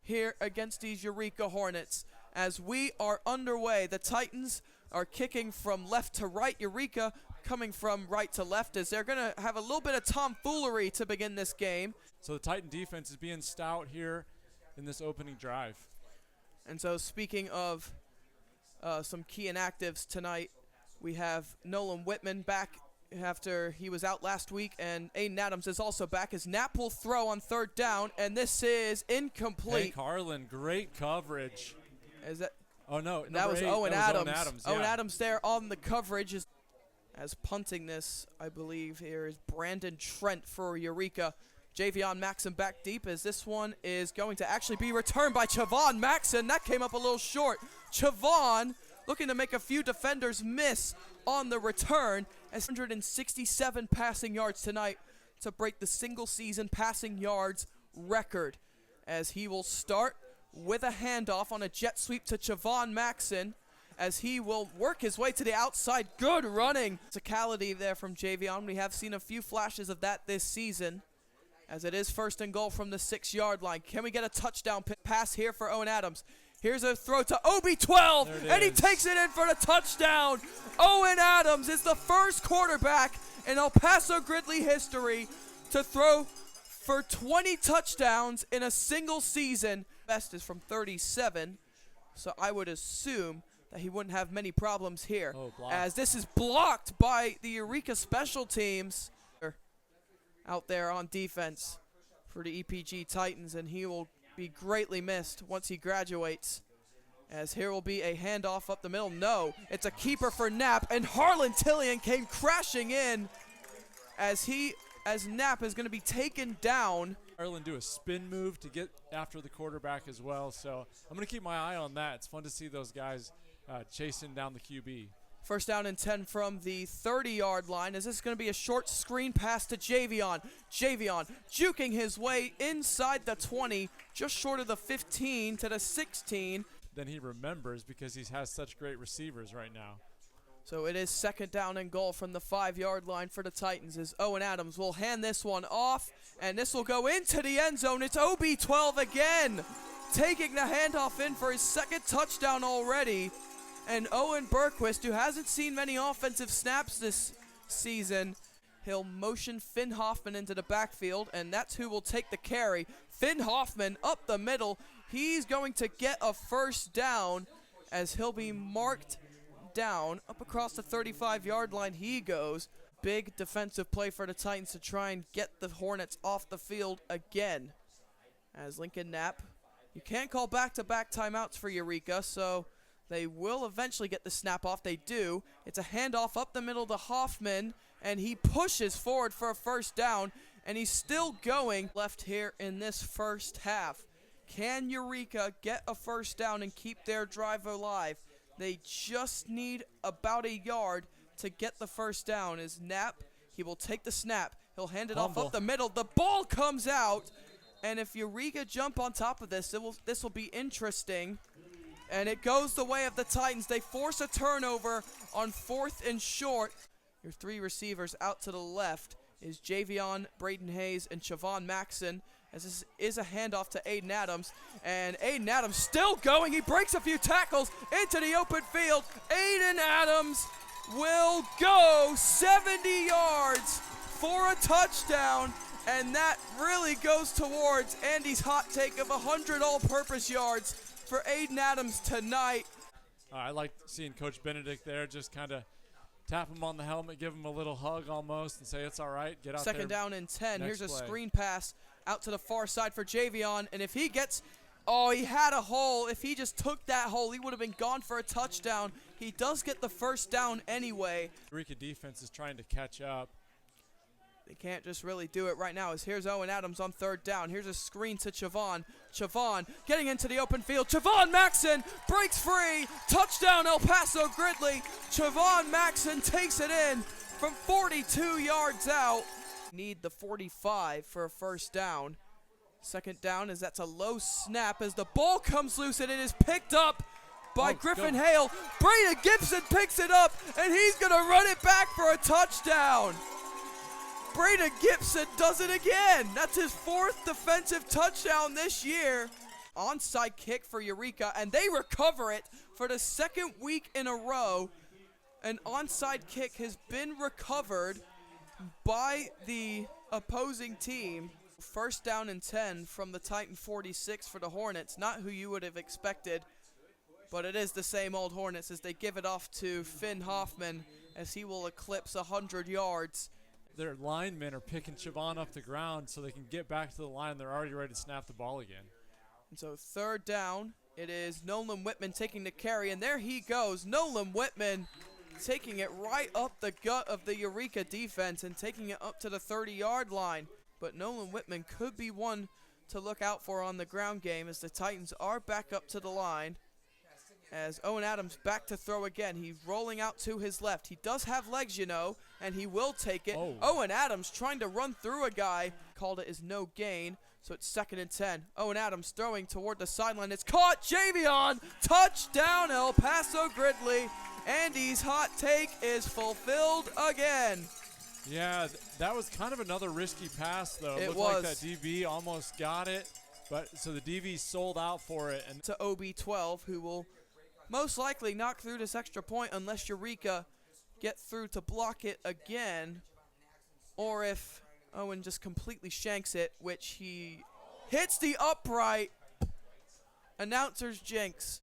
here against these Eureka Hornets. As we are underway, the Titans are kicking from left to right. Eureka coming from right to left, as they're going to have a little bit of tomfoolery to begin this game. So the Titan defense is being stout here in this opening drive. And so speaking of some key inactives tonight, we have Nolan Whitman back after he was out last week, and Aiden Adams is also back as Knapp will throw on third down, and this is incomplete. Hank Harlan, great coverage. Is that? Oh no, that was 8, Owen that Adams. Was Owen Adams, Owen Adams there on the coverage. As punting this, I believe here is Brandon Trent for Eureka. Javion Maxon back deep, as this one is going to actually be returned by Chavon Maxon. That came up a little short. Chavon looking to make a few defenders miss on the return, as 167 passing yards tonight to break the single season passing yards record, as he will start with a handoff on a jet sweep to Chavon Maxon, as he will work his way to the outside. Good running. Physicality there from Javion. We have seen a few flashes of that this season, as it is first and goal from the 6-yard line. Can we get a touchdown pass here for Owen Adams? Here's a throw to OB12, and he takes it in for the touchdown. Owen Adams is the first quarterback in El Paso Gridley history to throw for 20 touchdowns in a single season. Best is from 37, so I would assume that he wouldn't have many problems here, as this is blocked by the Eureka special teams out there on defense for the EPG Titans, and he will be greatly missed once he graduates, as here will be a handoff up the middle. No, it's a keeper for Knapp, and Harlan Tillian came crashing in as Knapp is going to be taken down. Harlan do a spin move to get after the quarterback as well, so I'm going to keep my eye on that. It's fun to see those guys chasing down the QB. First down and 10 from the 30-yard line, as this is going to be a short screen pass to Javion. Javion juking his way inside the 20, just short of the 15 to the 16. Then he remembers, because he has such great receivers right now. So it is second down and goal from the 5-yard line for the Titans, as Owen Adams will hand this one off, and this will go into the end zone. It's OB12 again, taking the handoff in for his second touchdown already. And Owen Berquist, who hasn't seen many offensive snaps this season, he'll motion Finn Hoffman into the backfield, and that's who will take the carry. Finn Hoffman up the middle. He's going to get a first down, as he'll be marked down. Up across the 35-yard line he goes. Big defensive play for the Titans to try and get the Hornets off the field again. As Lincoln Knapp, you can't call back-to-back timeouts for Eureka, so they will eventually get the snap off. They do. It's a handoff up the middle to Hoffman, and he pushes forward for a first down, and he's still going left here in this first half. Can Eureka get a first down and keep their drive alive? They just need about a yard to get the first down. As Knapp, he will take the snap. He'll hand it off up the middle. The ball comes out, and if Eureka jump on top of this, this will be interesting. And it goes the way of the Titans. They force a turnover on 4th and short. Your 3 receivers out to the left is Javion, Braden Hayes, and Chavon Maxon, as this is a handoff to Aiden Adams. And Aiden Adams still going. He breaks a few tackles into the open field. Aiden Adams will go 70 yards for a touchdown. And that really goes towards Andy's hot take of 100 all-purpose yards for Aiden Adams tonight. I like seeing Coach Benedict there, just kind of tap him on the helmet, give him a little hug almost, and say it's all right, get out there. Second down and 10. Here's a play. Screen pass out to the far side for Javion, and if he gets, he had a hole. If he just took that hole, he would have been gone for a touchdown. He does get the first down anyway. Eureka defense is trying to catch up. They can't just really do it right now. As here's Owen Adams on third down. Here's a screen to Chavon. Chavon getting into the open field. Chavon Maxon breaks free. Touchdown El Paso Gridley. Chavon Maxon takes it in from 42 yards out. Need the 45 for a first down. Second down, as that's a low snap as the ball comes loose, and it is picked up by Griffin Hale. Braden Gibson picks it up, and he's going to run it back for a touchdown. Braden Gibson does it again. That's his 4th defensive touchdown this year. Onside kick for Eureka, and they recover it for the second week in a row. An onside kick has been recovered by the opposing team. First down and 10 from the Titan 46 for the Hornets. Not who you would have expected, but it is the same old Hornets as they give it off to Finn Hoffman as he will eclipse 100 yards. Their linemen are picking Siobhan off the ground so they can get back to the line. They're already ready to snap the ball again. And so third down, it is Nolan Whitman taking the carry, and there he goes. Nolan Whitman taking it right up the gut of the Eureka defense and taking it up to the 30-yard line. But Nolan Whitman could be one to look out for on the ground game as the Titans are back up to the line. As Owen Adams back to throw again. He's rolling out to his left. He does have legs, you know, and he will take it. Oh. Owen Adams trying to run through a guy. Called it is no gain, so it's 2nd and 10. Owen Adams throwing toward the sideline. It's caught. Javion. Touchdown, El Paso Gridley. Andy's hot take is fulfilled again. Yeah, that was kind of another risky pass, though. It looked was. like that DB almost got it, but so the DB sold out for it. And to OB12, who will most likely knock through this extra point unless Eureka get through to block it again, or if Owen just completely shanks it, which he hits the upright. Announcer's jinx.